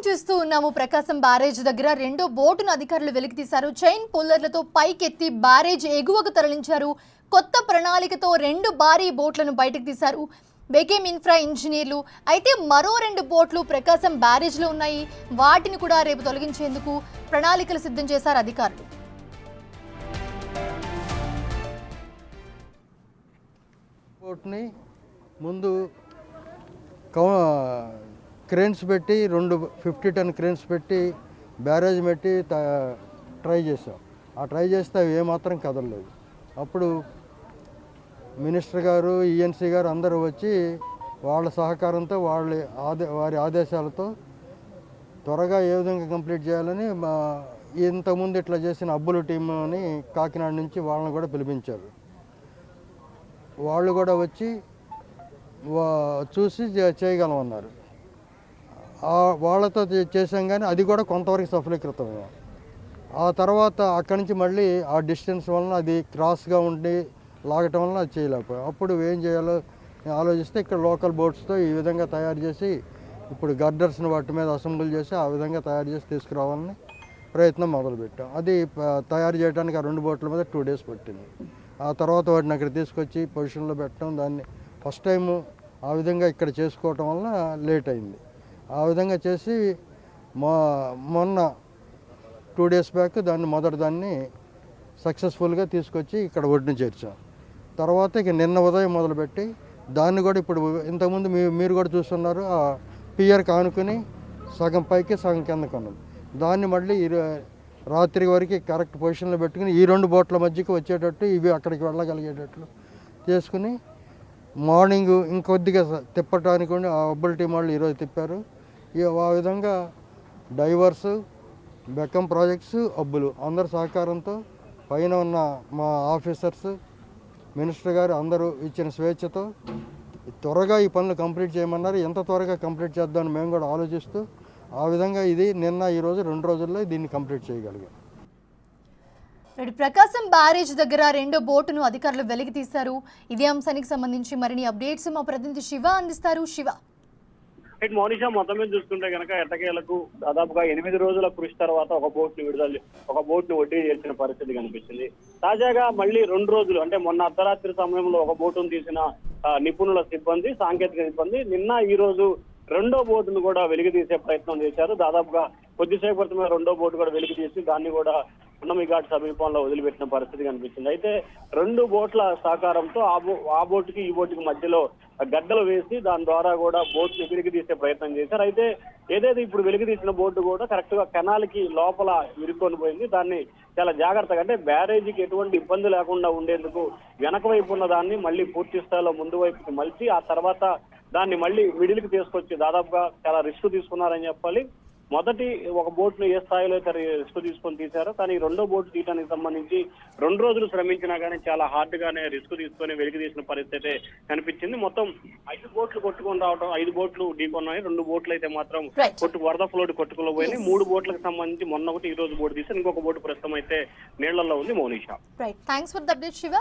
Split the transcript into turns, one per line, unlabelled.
చూస్తూ ఉన్నాము. ప్రకాశం బ్యారేజ్ దగ్గర రెండో బోటును అధికారులు వెలికితీశారు. చైన్ పుల్లర్లతో పైకెత్తి బ్యారేజ్ ఎగువకు తరలించారు. కొత్త ప్రణాళికతో రెండు భారీ బోట్లను బయటకు తీశారు బేకేమ్ ఇన్ఫ్రా ఇంజనీర్లు. అయితే మరో రెండు బోట్లు ప్రకాశం బ్యారేజ్లో ఉన్నాయి. వాటిని కూడా రేపు తొలగించేందుకు ప్రణాళికలు సిద్ధం చేశారు అధికారులు.
బోట్ని ముందు క్రేన్స్ పెట్టి 50 టన్ క్రేన్స్ పెట్టి బ్యారేజ్ పెట్టి ట్రై చేసాం. ఆ ట్రై చేస్తే అవి ఏమాత్రం కదలలేదు. అప్పుడు మినిస్టర్ గారు, ఈఎన్సీ గారు అందరూ వచ్చి వాళ్ళ సహకారంతో వారి ఆదేశాలతో త్వరగా ఏ విధంగా కంప్లీట్ చేయాలని ఇంతకుముందు ఇట్లా చేసిన అబ్బులు టీంని కాకినాడ నుంచి వాళ్ళని కూడా పిలిపించారు. వాళ్ళు కూడా వచ్చి చూసి చేయగలమన్నారు. వాళ్ళతో చేసాం, కానీ అది కూడా కొంతవరకు సఫలీకృతమే. ఆ తర్వాత అక్కడి నుంచి మళ్ళీ ఆ డిస్టెన్స్ వలన అది క్రాస్గా ఉండి లాగటం వలన అది చేయలేకపోయాం. అప్పుడు ఏం చేయాలో ఆలోచిస్తే ఇక్కడ లోకల్ బోట్స్తో ఈ విధంగా తయారు చేసి ఇప్పుడు గర్డర్స్ని వాటి మీద అసెంబుల్ చేసి ఆ విధంగా తయారు చేసి తీసుకురావాలని ప్రయత్నం మొదలుపెట్టాం. అది తయారు చేయడానికి ఆ 2 బోట్ల మీద 2 డేస్ పట్టింది. ఆ తర్వాత వాటిని అక్కడ తీసుకొచ్చి పొజిషన్లో పెట్టడం, దాన్ని ఫస్ట్ టైము ఆ విధంగా ఇక్కడ చేసుకోవటం వల్ల లేట్ అయింది. ఆ విధంగా చేసి మొన్న 2 డేస్ బ్యాక్ దాన్ని సక్సెస్ఫుల్గా తీసుకొచ్చి ఇక్కడ ఒడ్డున చేర్చాం. తర్వాత ఇక నిన్న ఉదయం మొదలుపెట్టి దాన్ని కూడా ఇప్పుడు ఇంతకుముందు మీరు కూడా చూస్తున్నారు, ఆ పియర్కి ఆనుకుని సగం పైకి సగం కిందకు ఉన్నది. దాన్ని మళ్ళీ రాత్రి వరకు కరెక్ట్ పొజిషన్లో పెట్టుకుని ఈ 2 బోట్ల మధ్యకి వచ్చేటట్టు ఇవి అక్కడికి వెళ్ళగలిగేటట్లు చేసుకుని మార్నింగ్ ఇంకొద్దిగా తిప్పటానికి ఆ అబ్బుల్ టీం వాళ్ళు ఈరోజు తిప్పారు. ఆ విధంగా డైవర్స్, బెక్కం ప్రాజెక్ట్స్, అబ్బులు అందరి సహకారంతో పైన ఉన్న మా ఆఫీసర్స్, మినిస్టర్ గారు అందరూ ఇచ్చిన స్వేచ్ఛతో త్వరగా ఈ పనులు కంప్లీట్ చేయమన్నారు. ఎంత త్వరగా కంప్లీట్ చేద్దామని మేము కూడా ఆలోచిస్తూ ఆ విధంగా ఇది నిన్న ఈరోజు 2 రోజుల్లో దీన్ని కంప్లీట్ చేయగలిగాం.
ప్రకాశం బ్యారేజ్ దగ్గర రెండో బోటును అధికారులు వెలికి తీశారు. ఇదే అంశానికి సంబంధించి మరిన్ని అప్డేట్స్ మా ప్రతినిధి శివ అందిస్తారు. శివ,
మోనిషా, మొత్తం మీద చూసుకుంటే కనుక ఎట్టకేలకు దాదాపుగా 8 రోజుల కృషి తర్వాత ఒక బోట్ను ఒడ్డీ చేర్చిన పరిస్థితి కనిపించింది. తాజాగా మళ్ళీ 2 రోజులు అంటే మొన్న అర్ధరాత్రి సమయంలో ఒక బోటును తీసిన నిపుణుల సిబ్బంది, సాంకేతిక సిబ్బంది నిన్న ఈ రోజు రెండో బోటును కూడా వెలికి తీసే ప్రయత్నం చేశారు. దాదాపుగా కొద్దిసేపు క్రితమే రెండో బోటు కూడా వెలికి తీసి దాన్ని కూడా ఉన్నమి ఘాట్ సమీపంలో వదిలిపెట్టిన పరిస్థితి కనిపించింది. అయితే 2 బోట్ల సహకారంతో ఆ బోటుకి ఈ బోటుకి మధ్యలో గడ్డలు వేసి దాని ద్వారా కూడా బోట్ని వెలికి తీసే ప్రయత్నం చేశారు. అయితే ఏదైతే ఇప్పుడు వెలికి తీసిన బోటు కూడా కరెక్ట్ గా కెనాల్కి లోపల ఇరుక్కొని పోయింది. దాన్ని చాలా జాగ్రత్తగా, అంటే బ్యారేజీకి ఎటువంటి ఇబ్బంది లేకుండా ఉండేందుకు వెనక వైపు ఉన్న దాన్ని మళ్ళీ పూర్తి స్థాయిలో ముందు వైపుకి మలిచి ఆ తర్వాత దాన్ని మళ్ళీ మిడిల్కి తీసుకొచ్చి దాదాపుగా చాలా రిస్క్ తీసుకున్నారని చెప్పాలి. మొదటి ఒక బోట్ను ఏ స్థాయిలో అయితే రిస్క్ తీసుకొని తీశారో, కానీ రెండో బోటు తీయడానికి సంబంధించి 2 రోజులు శ్రమించినా కానీ చాలా హార్డ్ గానే రిస్క్ తీసుకొని వెలికి తీసిన పరిస్థితి కనిపించింది. మొత్తం 5 బోట్లు కొట్టుకొని రావడం, 5 బోట్లు ఢీకొన్నాయి. 2 బోట్లు అయితే మాత్రం వరద ఫ్లోట్ కొట్టుకుని పోయినాయి. 3 బోట్లకు సంబంధించి మొన్న ఒకటి ఈ రోజు బోటు తీసి ఇంకొక బోటు ప్రస్తుతం అయితే నీళ్లలో ఉంది. Monisha,
thanks for the update Shiva.